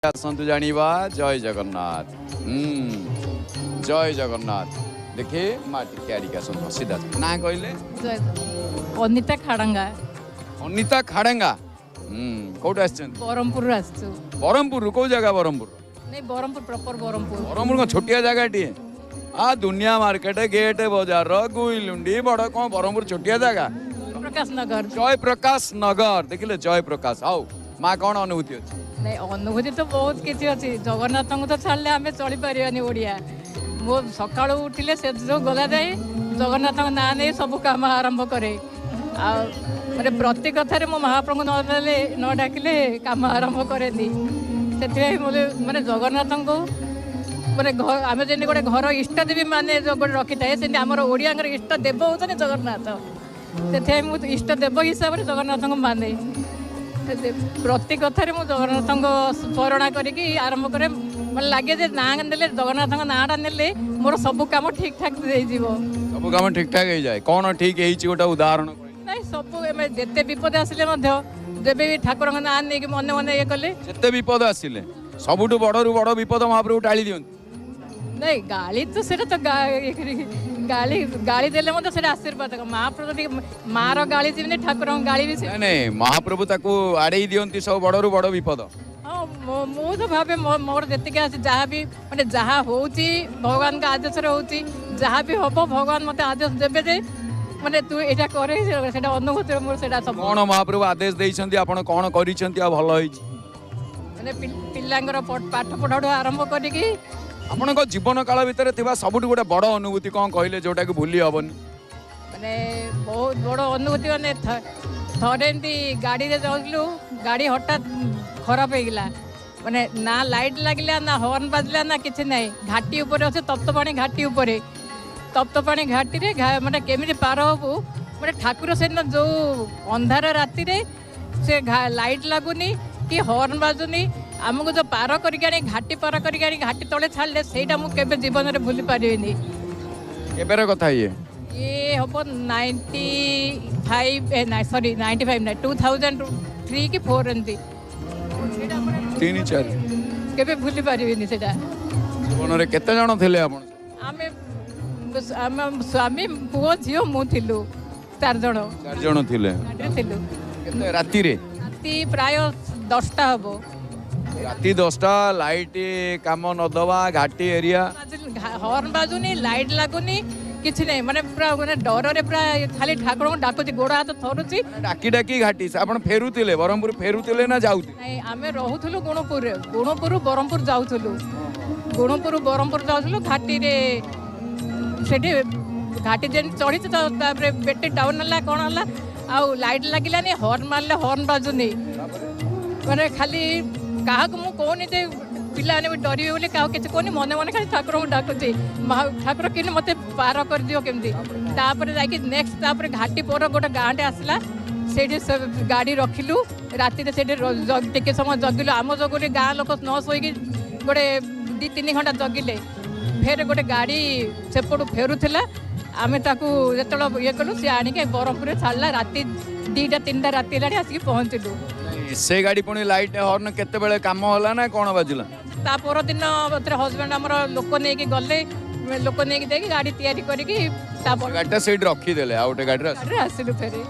आसतु जानिबा जय जगन्नाथ। जय जगन्नाथ। देखिए माटी क्यारिका सुन सीधा ना कहले अनिता खाड़ंगा। अनिता खाड़ंगा कोट आछन बरमपुर आछू। बरमपुर को जगह बरमपुर नहीं बरमपुर प्रॉपर बरमपुर। बरमपुर को छोटिया जगह टी आ दुनिया मार्केट गेट बाजार गुईलुंडी बड़ कौन बरमपुर छोटिया जगह प्रकाश नगर। जय प्रकाश नगर देखिले जय प्रकाश आओ माँ कौन अनुभूति अच्छी नहीं अनुभूति तो बहुत किसी अच्छी जगन्नाथ को तो छाड़े आम चली पारानी ओडिया मो सका उठिले से जो गला जाए जगन्नाथ ना नहीं सब कम आरंभ करे माने प्रति कथार मो महाप्रभु न डाकिले कम आरंभ करे से माने जगन्नाथ को माने आम जमी गोटे घर इष्ट देवी माने जो गोटे रखी थाए से आम ओडिया इष्ट देव होते जगन्नाथ से मुझे इष्ट देव हिसाब से जगन्नाथ को माने प्रति कथार मुझे जगन्नाथ स्मरण करके आरंभ करे मतलब लगे जे ना ने जगन्नाथ नाटा ने मोर सब कम ठीक ठाक सब काम ठीक ठाक हो जाए कौन ठीक गोटे उदाहरण नहीं सब जिते विपद आसिले जब भी ठाकुर ना नहीं मन मन ये कले जिते विपद आसिले सबुठु बड़ बड़ विपद महाप्रभु टाली दियंती नहीं गाली तो सेटा तो गाली गाली देले मत सेटा आशीर्वाद महाप्रभु मार गाली जीवनी ठाकुर गाली भी नहीं महाप्रभु ताको आड़े दियंती सब बड़रू बड़ विपद हाँ मु तो भावे मोर जी जहाँ भी माने जहाँ होची भगवान का आदेश होची जहाँ भी हम भगवान मत आदेश देवे जे माने तू एटा करे सेटा अनुभूति मोर सेटा सब कौन महाप्रभु आदेश देइछंती आपण कौन करिछंती आ भलो होई माने पिल्लांगर पाठ पढ़ाठू आरंभ करिकी आपण जीवन काल भितर थिबा सबुठ गोटे बड़ अनुभूति कौन कहले जोटा कि भूली हबनी माने बहुत बड़ अनुभूति माने थरे एमती गाड़ी रे जाउलु गाड़ी हठात खराब हो गला माने ना लाइट लगला ना हॉर्न बाजला ना किछि नहीं घाटी ऊपर अच्छे तप्तपाणी घाटी ऊपर तप्तपाणी घाटी रे माने केमिति पार हबु माने ठाकुर से जो अंधार राति रे से लाइट लागुनी कि हॉर्न बाजुनी आमको जो पार करके घाटी पार करके घाटी तले छाड़े सेटा मु केबे जीवन रे भूली पारिनी केबेर कथा ये हम 95 ना सॉरी 95 ना 2003 कि 4 एमती तीन चार केबे भूली पारिनी सेटा जीवन रे केते जण थिले आपण आम स्वामी पुओ झियो मु थिलु चार जण थिले थिलु केते राति रे राति प्राय 10टा हबो राति 10टा लाइट काम न दवा घाटी एरिया हॉर्न बाजुनी लाइट लागुनी किछि नहीं माने पूरा माने डर रे पूरा खाली ठाकुर को डाकुची गोड़ हाथ थरुची डाकी डाकी घाटी आपण फेरुतिले बरमपुर फेरुतिले ना जाउती नहीं आमे रहउथुलु गुणपुर रे गुणपुर बरमपुर जाउथुलु गुणपुर बरमपुर जाउथुलु घाटी रे सेठी घाटी जेन चढ़ी तापर बेटे डाउन हला कोन हला आ लाइट लागिलानी हॉर्न मारले हॉर्न बाजुनी माने खाली काहा को मु कोनी जे पिला ने डरी बोले क्या किसी कहनी मने मने खाली ठाकुर को डाकुची ठाकुर कि मत पार कर दियो केमती तापर जाकि नेक्स्ट तापर घाटी पर गोटे गाँटे आसला से गाड़ी रखिलु राति टे समय जगिलु आम जगुरी गाँ लोक न शोक गोटे 2-3 घंटा जगिले फेर गोटे गाड़ी सेपटू फेरुला आम ताकू जो ये कलु सी आणिक बरमपुर छाड़ा राति 2-3टा राति है आसिक पहुँचलु से गाड़ी पुणी लाइट हॉर्न केते बेले काम होला ना कोन बाजिला ता पर दिन हजबैंड आमर लोक नहीं गले लोक नहीं देखी गाड़ी तैयारी करके गाड़ी सेट रखी देले आ गोटे गाड़ी आसिलु फेरे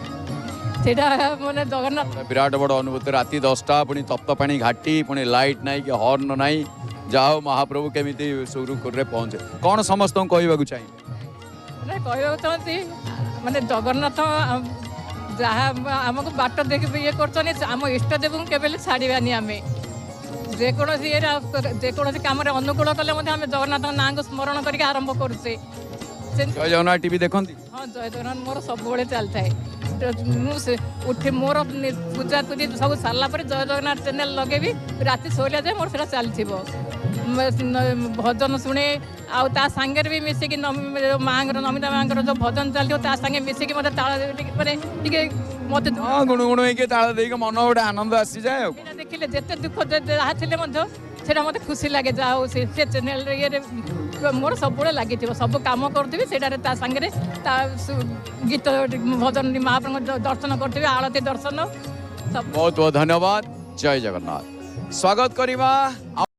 सेटा माने जगन्नाथ विराट बड़ अनुभूति राति 10टा पुणी तप्तपाणी घाटी पुणी लाइट नाई कि हॉर्न नाई जाओ महाप्रभु केमिति सुरुखुर रे पहुंचे कौन समस्त कहवाक चाहिए माने कहवाक चाहती माने जगन्नाथ जहाँ आमको बाट देख ये कर आम इष्ट देव केवल छाड़ानी आम जेकोसी कम अनुकूल कले आम जगन्नाथ ना को स्मरण करके आरंभ करुचे जय जगन्नाथ टीवी देखती हाँ जय जगन्नाथ मोर सब चलता है उठे मोर पूजा पूजी सब सारापर जय जगन्नाथ चैनल लगेबी राति शोला जाए मोर से चलती भजन शुणे आ सांगे भी मिसिकी माँ नमिता माँ जो भजन चलती सांगे मिसिकी मत मत गुणु गुणु ताल देके मन गोटे आनंद आसी जाए देखिले जिते दुख जहाँ थे मत खुशी लगे जाओ से चैनल ये मोर सब लगी सब कम करी से सांगे गीत भजन महाप्रभु दर्शन करी आलती दर्शन बहुत बहुत धन्यवाद जय जगन्नाथ। स्वागत करिबा।